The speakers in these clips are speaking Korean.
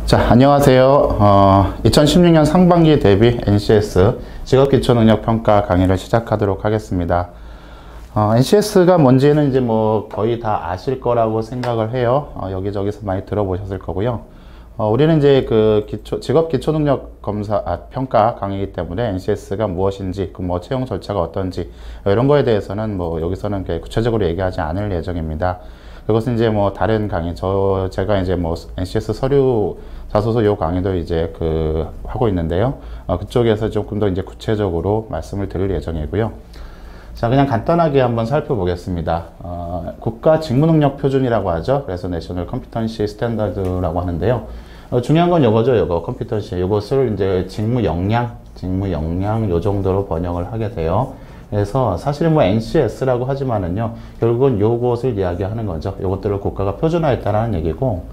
자, 안녕하세요. 2016년 상반기 대비 NCS 직업기초능력평가 강의를 시작하도록 하겠습니다. NCS가 뭔지는 이제 뭐 거의 다 아실 거라고 생각을 해요. 여기저기서 많이 들어보셨을 거고요. 우리는 이제 그 직업기초능력 평가 강의이기 때문에 NCS가 무엇인지, 그 뭐 채용 절차가 어떤지, 이런 거에 대해서는 뭐 여기서는 구체적으로 얘기하지 않을 예정입니다. 그것은 이제 뭐 다른 강의, 제가 이제 뭐 NCS 서류 자소서 요 강의도 이제 하고 있는데요. 그쪽에서 조금 더 이제 구체적으로 말씀을 드릴 예정이고요. 자, 그냥 간단하게 한번 살펴보겠습니다. 국가 직무능력 표준이라고 하죠. 그래서 내셔널 컴피턴시 스탠다드라고 하는데요. 중요한 건 요거죠. 요거 컴피턴시. 요것을 이제 직무 역량 요 정도로 번역을 하게 돼요. 그래서 사실은 뭐 NCS라고 하지만은요, 결국은 요것을 이야기하는 거죠. 요것들을 국가가 표준화했다라는 얘기고,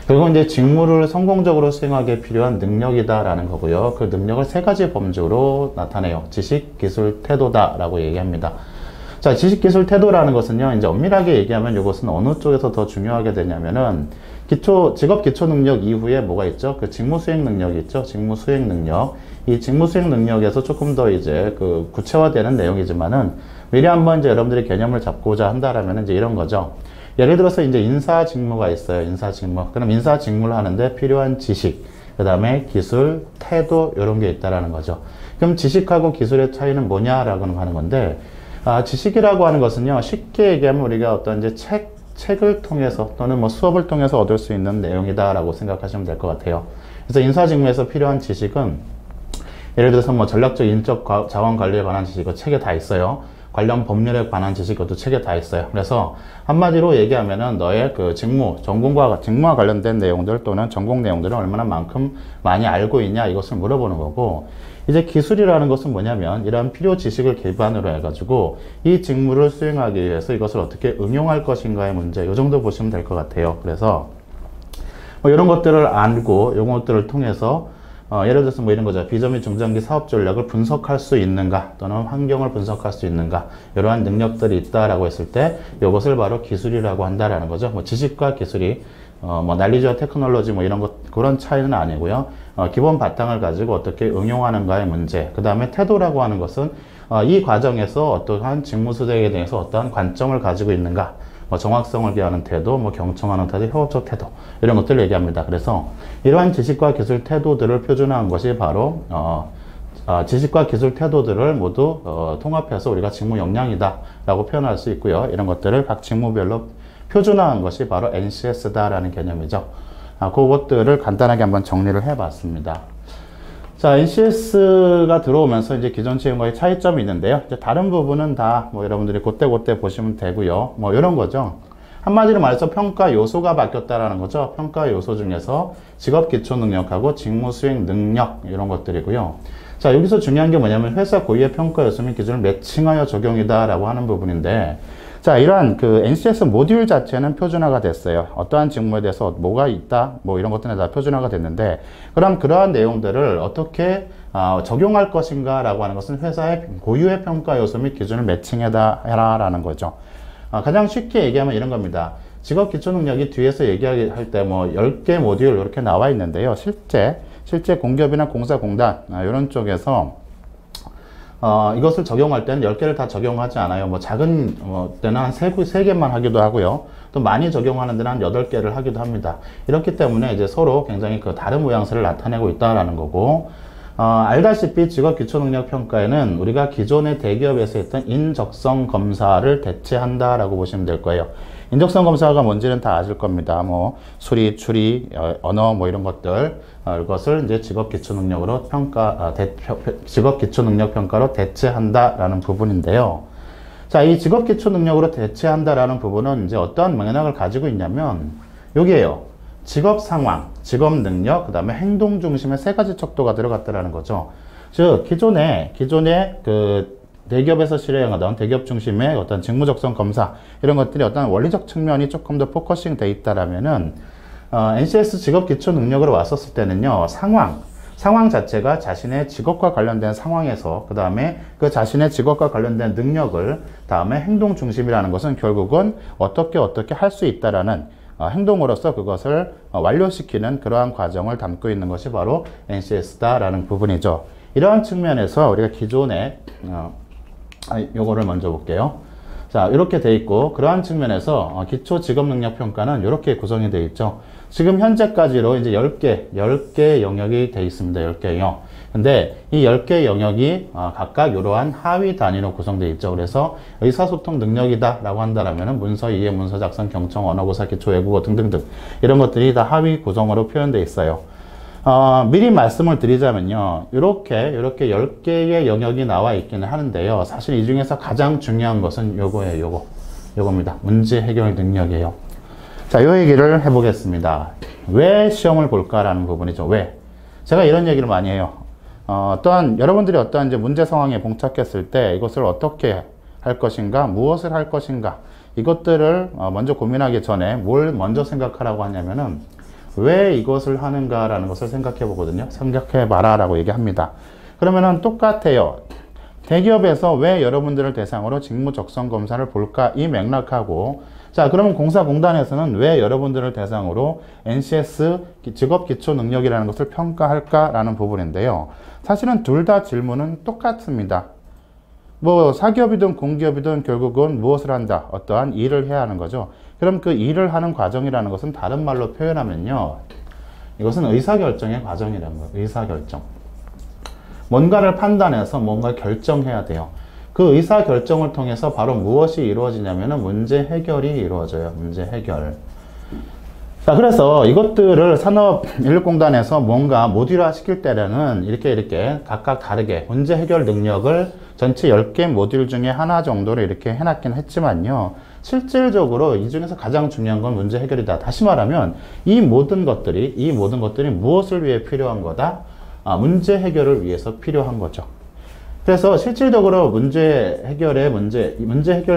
결국은 이제 직무를 성공적으로 수행하기에 필요한 능력이다라는 거고요. 그 능력을 세 가지 범주로 나타내요. 지식, 기술, 태도다라고 얘기합니다. 자, 지식, 기술, 태도라는 것은요, 이제 엄밀하게 얘기하면 이것은 어느 쪽에서 더 중요하게 되냐면은, 직업 기초 능력 이후에 뭐가 있죠? 그 직무 수행 능력이 있죠? 직무 수행 능력. 이 직무 수행 능력에서 조금 더 이제 구체화되는 내용이지만은, 미리 한번 이제 여러분들이 개념을 잡고자 한다라면 이제 이런 거죠. 예를 들어서 이제 인사 직무가 있어요. 인사 직무. 그럼 인사 직무를 하는데 필요한 지식, 그 다음에 기술, 태도, 이런 게 있다라는 거죠. 그럼 지식하고 기술의 차이는 뭐냐라고 하는 건데, 지식이라고 하는 것은요, 쉽게 얘기하면 우리가 어떤 이제 책을 통해서 또는 뭐 수업을 통해서 얻을 수 있는 내용이다라고 생각하시면 될 것 같아요. 그래서 인사 직무에서 필요한 지식은 예를 들어서 뭐 전략적 인적 자원 관리에 관한 지식은 책에 다 있어요. 관련 법률에 관한 지식도 책에 다 있어요. 그래서 한마디로 얘기하면은 너의 그 직무와 관련된 내용들 또는 전공 내용들을 얼마나 많이 알고 있냐, 이것을 물어보는 거고, 이제 기술이라는 것은 뭐냐면 이러한 필요 지식을 기반으로 해가지고 이 직무를 수행하기 위해서 이것을 어떻게 응용할 것인가의 문제, 이 정도 보시면 될 것 같아요. 그래서 뭐 이런 것들을 알고 이런 것들을 통해서 예를 들어서 뭐 이런 거죠. 비전 및 중장기 사업 전략을 분석할 수 있는가, 또는 환경을 분석할 수 있는가, 이러한 능력들이 있다라고 했을 때 이것을 바로 기술이라고 한다라는 거죠. 뭐 지식과 기술이 뭐 난리지와 테크놀로지 뭐 이런 그런 차이는 아니고요. 기본 바탕을 가지고 어떻게 응용하는가의 문제. 그 다음에 태도라고 하는 것은 이 과정에서 어떠한 직무 수행에 대해서 어떠한 관점을 가지고 있는가, 뭐 정확성을 기하는 태도, 뭐 경청하는 태도, 협업적 태도, 이런 것들을 얘기합니다. 그래서 이러한 지식과 기술 태도들을 표준화한 것이 바로 지식과 기술 태도들을 모두 통합해서 우리가 직무 역량이다 라고 표현할 수 있고요. 이런 것들을 각 직무별로 표준화한 것이 바로 NCS다라는 개념이죠. 그것들을 간단하게 한번 정리를 해봤습니다. 자, NCS가 들어오면서 이제 기존 채용과의 차이점이 있는데요. 이제 다른 부분은 다 뭐 여러분들이 그때 보시면 되고요. 뭐 이런 거죠. 한마디로 말해서 평가 요소가 바뀌었다라는 거죠. 평가 요소 중에서 직업 기초 능력하고 직무 수행 능력, 이런 것들이고요. 자, 여기서 중요한 게 뭐냐면 회사 고유의 평가 요소 및 기준을 매칭하여 적용이다라고 하는 부분인데, 자, 이러한 NCS 모듈 자체는 표준화가 됐어요. 어떠한 직무에 대해서 뭐가 있다, 뭐 이런 것들은 다 표준화가 됐는데, 그럼 그러한 내용들을 어떻게 적용할 것인가 라고 하는 것은 회사의 고유의 평가 요소 및 기준을 매칭해라라는 거죠. 가장 쉽게 얘기하면 이런 겁니다. 직업 기초 능력이 뒤에서 얘기할 때 뭐 10개 모듈 이렇게 나와 있는데요. 실제 공기업이나 공사공단 이런 쪽에서 이것을 적용할 때는 10개를 다 적용하지 않아요. 뭐 작은 때는 한 3개만 하기도 하고요. 또 많이 적용하는 데는 한 8개를 하기도 합니다. 이렇기 때문에 이제 서로 굉장히 다른 모양새를 나타내고 있다라는 거고, 알다시피 직업기초능력평가에는 우리가 기존의 대기업에서 했던 인적성 검사를 대체한다라고 보시면 될 거예요. 인적성 검사가 뭔지는 다 아실 겁니다. 뭐 수리, 추리, 언어 뭐 이런 것들, 이것을 이제 직업기초능력평가로 대체한다라는 부분인데요. 자, 이 직업기초능력으로 대체한다라는 부분은 이제 어떠한 맥락을 가지고 있냐면 여기에요. 직업 상황, 직업 능력, 그 다음에 행동 중심의 세 가지 척도가 들어갔다라는 거죠. 즉, 기존에 대기업에서 실행하던 대기업 중심의 어떤 직무적성 검사, 이런 것들이 어떤 원리적 측면이 조금 더 포커싱 돼 있다라면은, NCS 직업 기초 능력으로 왔었을 때는요, 상황 자체가 자신의 직업과 관련된 상황에서, 그 다음에 그 자신의 직업과 관련된 능력을, 다음에 행동 중심이라는 것은 결국은 어떻게 할 수 있다라는 행동으로서 그것을 완료시키는 그러한 과정을 담고 있는 것이 바로 NCS다라는 부분이죠. 이러한 측면에서 우리가 기존에 요거를 먼저 볼게요. 자, 이렇게 돼 있고, 그러한 측면에서 기초 직업능력평가는 이렇게 구성이 되어 있죠. 지금 현재까지로 이제 10개 영역이 되어 있습니다. 10개 영역. 근데 이 10개 영역이 각각 이러한 하위 단위로 구성되어 있죠. 그래서 의사소통 능력이다 라고 한다면 문서 이해, 문서 작성, 경청, 언어고사, 기초, 외국어 등등등 이런 것들이 다 하위 구성으로 표현되어 있어요. 미리 말씀을 드리자면요. 이렇게 10개의 영역이 나와 있기는 하는데요. 사실 이 중에서 가장 중요한 것은 요거예요. 요겁니다. 문제 해결 능력이에요. 자, 요 얘기를 해보겠습니다. 왜 시험을 볼까라는 부분이죠. 왜? 제가 이런 얘기를 많이 해요. 여러분들이 어떠한 이제 문제 상황에 봉착했을 때 이것을 어떻게 할 것인가, 무엇을 할 것인가, 이것들을 먼저 고민하기 전에 뭘 먼저 생각하라고 하냐면은 왜 이것을 하는가라는 것을 생각해 보거든요. 생각해 봐라 라고 얘기합니다. 그러면은 똑같아요. 대기업에서 왜 여러분들을 대상으로 직무 적성 검사를 볼까? 이 맥락하고, 자, 그러면 공사공단에서는 왜 여러분들을 대상으로 NCS 직업 기초 능력이라는 것을 평가할까라는 부분인데요. 사실은 둘 다 질문은 똑같습니다. 뭐 사기업이든 공기업이든 결국은 무엇을 한다? 어떠한 일을 해야 하는 거죠. 그럼 그 일을 하는 과정이라는 것은 다른 말로 표현하면요. 이것은 의사결정의 과정이라는 거예요. 의사결정. 뭔가를 판단해서 뭔가 결정해야 돼요. 그 의사결정을 통해서 바로 무엇이 이루어지냐면은 문제 해결이 이루어져요. 문제 해결. 자, 그래서 이것들을 산업인력공단에서 뭔가 모듈화 시킬 때는 이렇게 각각 다르게 문제 해결 능력을 전체 10개 모듈 중에 하나 정도로 이렇게 해놨긴 했지만요. 실질적으로 이 중에서 가장 중요한 건 문제 해결이다. 다시 말하면 이 모든 것들이 무엇을 위해 필요한 거다? 문제 해결을 위해서 필요한 거죠. 그래서 실질적으로 문제 해결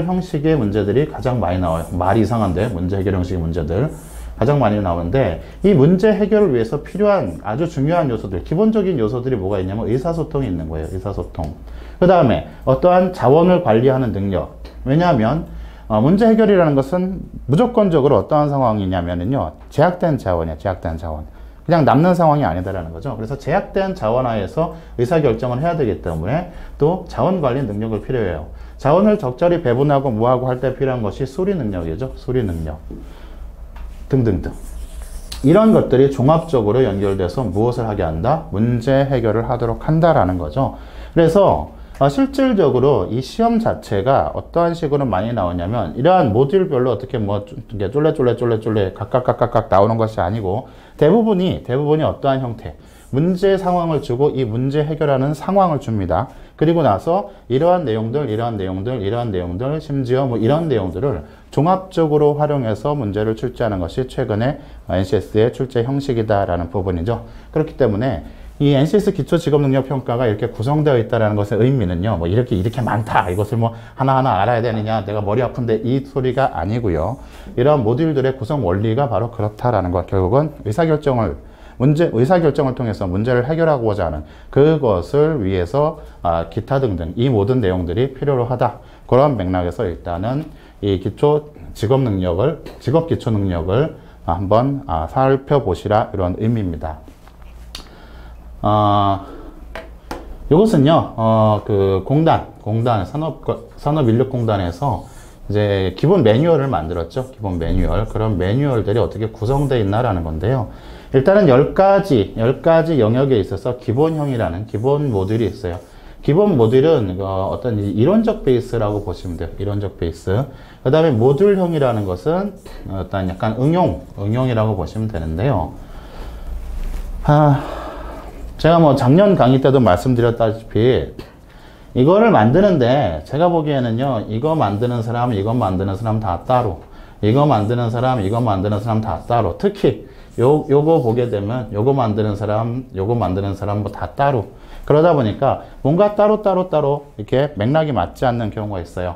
형식의 문제들이 가장 많이 나와요. 말이 이상한데, 문제 해결 형식의 문제들. 가장 많이 나오는데, 이 문제 해결을 위해서 필요한 아주 중요한 요소들, 기본적인 요소들이 뭐가 있냐면 의사소통이 있는 거예요. 의사소통. 그 다음에 어떠한 자원을 관리하는 능력. 왜냐하면 문제 해결이라는 것은 무조건적으로 어떠한 상황이냐면요. 제약된 자원이에요. 제약된 자원. 그냥 남는 상황이 아니다라는 거죠. 그래서 제약된 자원 하에서 의사결정을 해야 되기 때문에 또 자원 관리 능력을 필요해요. 자원을 적절히 배분하고 뭐하고 할 때 필요한 것이 수리 능력이죠. 수리 능력. 등등등. 이런 것들이 종합적으로 연결돼서 무엇을 하게 한다? 문제 해결을 하도록 한다라는 거죠. 그래서 실질적으로 이 시험 자체가 어떠한 식으로 많이 나오냐면 이러한 모듈별로 어떻게 뭐 쫄래 각각 나오는 것이 아니고 대부분이 어떠한 형태, 문제 상황을 주고 이 문제 해결하는 상황을 줍니다. 그리고 나서 이러한 내용들, 심지어 뭐 이런 내용들을 종합적으로 활용해서 문제를 출제하는 것이 최근에 NCS의 출제 형식이다라는 부분이죠. 그렇기 때문에 이 NCS 기초직업능력평가가 이렇게 구성되어 있다는 것의 의미는요, 뭐 이렇게 많다. 이것을 뭐 하나하나 알아야 되느냐, 내가 머리 아픈데 이 소리가 아니고요. 이런 모듈들의 구성 원리가 바로 그렇다라는 것. 결국은 의사결정을 통해서 문제를 해결하고자 하는 그것을 위해서 기타 등등 이 모든 내용들이 필요로 하다. 그런 맥락에서 일단은 이 직업 기초 능력을 한번 살펴보시라 이런 의미입니다. 이것은요, 그 공단, 산업인력공단에서 이제 기본 매뉴얼을 만들었죠. 기본 매뉴얼. 그런 매뉴얼들이 어떻게 구성되어 있나라는 건데요. 일단은 10가지 영역에 있어서 기본형이라는 기본 모듈이 있어요. 기본 모듈은 어떤 이론적 베이스라고 보시면 돼요. 이론적 베이스. 그 다음에 모듈형이라는 것은 어떤 약간 응용이라고 보시면 되는데요. 제가 뭐 작년 강의 때도 말씀드렸다시피 이거를 만드는데 제가 보기에는요, 이거 만드는 사람 다 따로, 이거 만드는 사람 다 따로, 특히 요거 보게 되면 요거 만드는 사람 뭐 다 따로. 그러다 보니까 뭔가 따로 이렇게 맥락이 맞지 않는 경우가 있어요.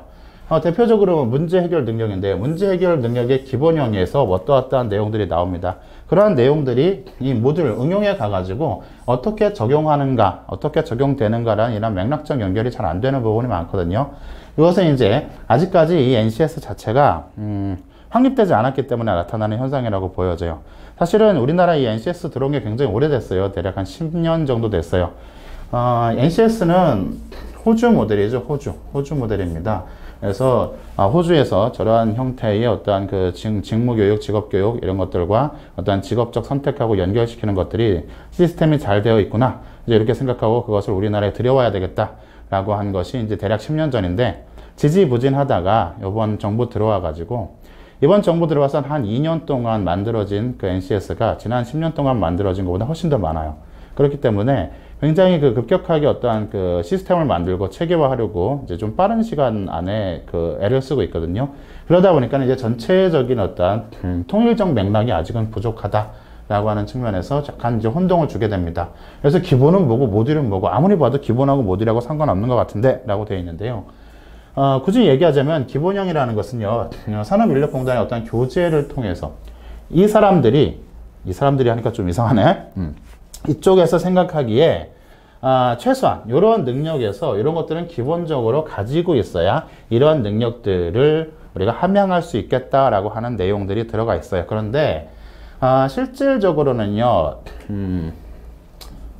대표적으로 문제 해결 능력인데, 문제 해결 능력의 기본형에서 어떠한 내용들이 나옵니다. 그러한 내용들이 이 모듈 응용에 가가지고 어떻게 적용하는가, 어떻게 적용되는가라는 이런 맥락적 연결이 잘 안 되는 부분이 많거든요. 이것은 이제 아직까지 이 NCS 자체가 확립되지 않았기 때문에 나타나는 현상이라고 보여져요. 사실은 우리나라 이 NCS 들어온 게 굉장히 오래됐어요. 대략 한 10년 정도 됐어요. NCS는 호주 모델이죠. 호주 모델입니다. 그래서 호주에서 저러한 형태의 어떠한 그 직무교육, 직업교육 이런 것들과 어떠한 직업적 선택하고 연결시키는 것들이 시스템이 잘 되어 있구나. 이제 이렇게 생각하고 그것을 우리나라에 들여와야 되겠다라고 한 것이 이제 대략 10년 전인데 지지부진하다가 이번 정부 들어와 가지고 이번 정부 들어와서 한 2년 동안 만들어진 그 NCS가 지난 10년 동안 만들어진 것보다 훨씬 더 많아요. 그렇기 때문에 굉장히 그 급격하게 어떠한 그 시스템을 만들고 체계화하려고 이제 좀 빠른 시간 안에 그 애를 쓰고 있거든요. 그러다 보니까 이제 전체적인 어떠한 통일적 맥락이 아직은 부족하다라고 하는 측면에서 약간 이제 혼동을 주게 됩니다. 그래서 기본은 뭐고 모듈은 뭐고 아무리 봐도 기본하고 모듈하고 상관없는 것 같은데 라고 되어 있는데요. 굳이 얘기하자면 기본형이라는 것은요, 산업인력공단의 어떤 교재를 통해서 이 사람들이 하니까 좀 이상하네. 이쪽에서 생각하기에 최소한 이런 능력에서 이런 것들은 기본적으로 가지고 있어야 이러한 능력들을 우리가 함양할 수 있겠다라고 하는 내용들이 들어가 있어요. 그런데 실질적으로는요,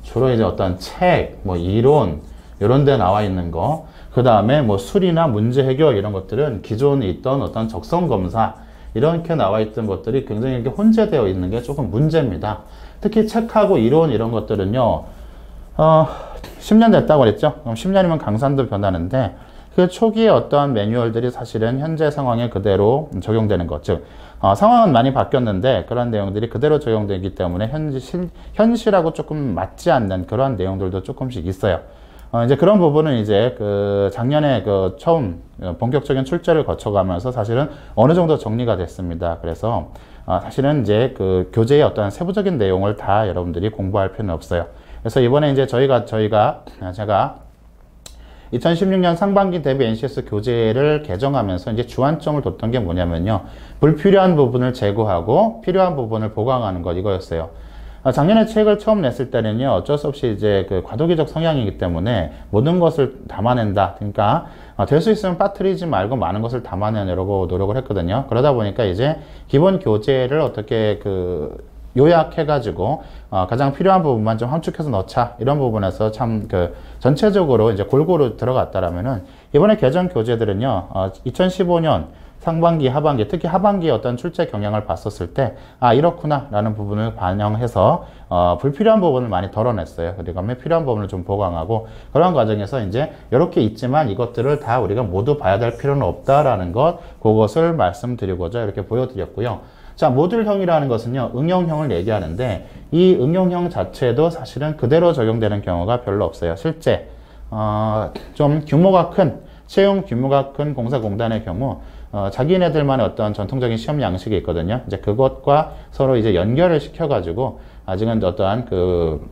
주로 이제 어떤 책, 뭐 이론 이런 데 나와 있는 거, 그 다음에 뭐 수리나 문제 해결 이런 것들은 기존에 있던 어떤 적성 검사 이렇게 나와 있던 것들이 굉장히 이렇게 혼재되어 있는 게 조금 문제입니다. 특히 책하고 이론 이런 것들은요, 10년 됐다고 그랬죠? 그럼 10년이면 강산도 변하는데, 그 초기에 어떠한 매뉴얼들이 사실은 현재 상황에 그대로 적용되는 것. 즉, 상황은 많이 바뀌었는데, 그런 내용들이 그대로 적용되기 때문에 현실하고 조금 맞지 않는 그러한 내용들도 조금씩 있어요. 이제 그런 부분은 이제 그 작년에 그 처음 본격적인 출제를 거쳐가면서 사실은 어느 정도 정리가 됐습니다. 그래서 사실은 이제 그 교재의 어떤 세부적인 내용을 다 여러분들이 공부할 필요는 없어요. 그래서 이번에 이제 제가 2016년 상반기 대비 NCS 교재를 개정하면서 이제 주안점을 뒀던 게 뭐냐면요. 불필요한 부분을 제거하고 필요한 부분을 보강하는 것 이거였어요. 작년에 책을 처음 냈을 때는요, 어쩔 수 없이 이제 그 과도기적 성향이기 때문에 모든 것을 담아낸다. 그러니까 될 수 있으면 빠뜨리지 말고 많은 것을 담아내려고 노력을 했거든요. 그러다 보니까 이제 기본 교재를 어떻게 그 요약해가지고 가장 필요한 부분만 좀 함축해서 넣자 이런 부분에서 참 그 전체적으로 이제 골고루 들어갔다라면은 이번에 개정 교재들은요, 2015년 상반기, 하반기, 특히 하반기의 어떤 출제 경향을 봤었을 때, 이렇구나, 라는 부분을 반영해서, 불필요한 부분을 많이 덜어냈어요. 그리고 필요한 부분을 좀 보강하고, 그런 과정에서 이제, 이렇게 있지만 이것들을 다 우리가 모두 봐야 될 필요는 없다라는 것, 그것을 말씀드리고자 이렇게 보여드렸고요. 자, 모듈형이라는 것은요, 응용형을 얘기하는데, 이 응용형 자체도 사실은 그대로 적용되는 경우가 별로 없어요. 실제, 좀 규모가 큰, 채용 규모가 큰 공사공단의 경우, 자기네들만의 어떤 전통적인 시험 양식이 있거든요. 이제 그것과 서로 이제 연결을 시켜가지고, 아직은 어떠한 그,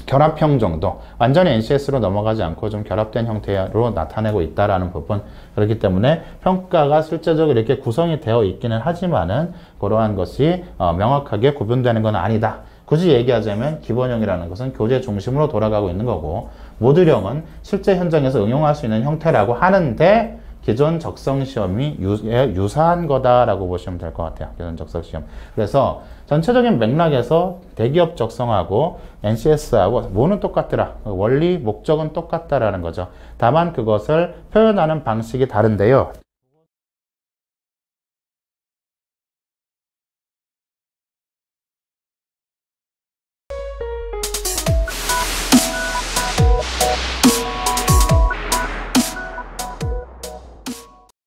결합형 정도, 완전히 NCS로 넘어가지 않고 좀 결합된 형태로 나타내고 있다라는 부분. 그렇기 때문에 평가가 실제적으로 이렇게 구성이 되어 있기는 하지만은, 그러한 것이 명확하게 구분되는 건 아니다. 굳이 얘기하자면 기본형이라는 것은 교재 중심으로 돌아가고 있는 거고, 모듈형은 실제 현장에서 응용할 수 있는 형태라고 하는데, 기존 적성 시험이 유사한 거다라고 보시면 될 것 같아요. 기존 적성 시험. 그래서 전체적인 맥락에서 대기업 적성하고 NCS하고 뭐는 똑같더라. 원리, 목적은 똑같다라는 거죠. 다만 그것을 표현하는 방식이 다른데요.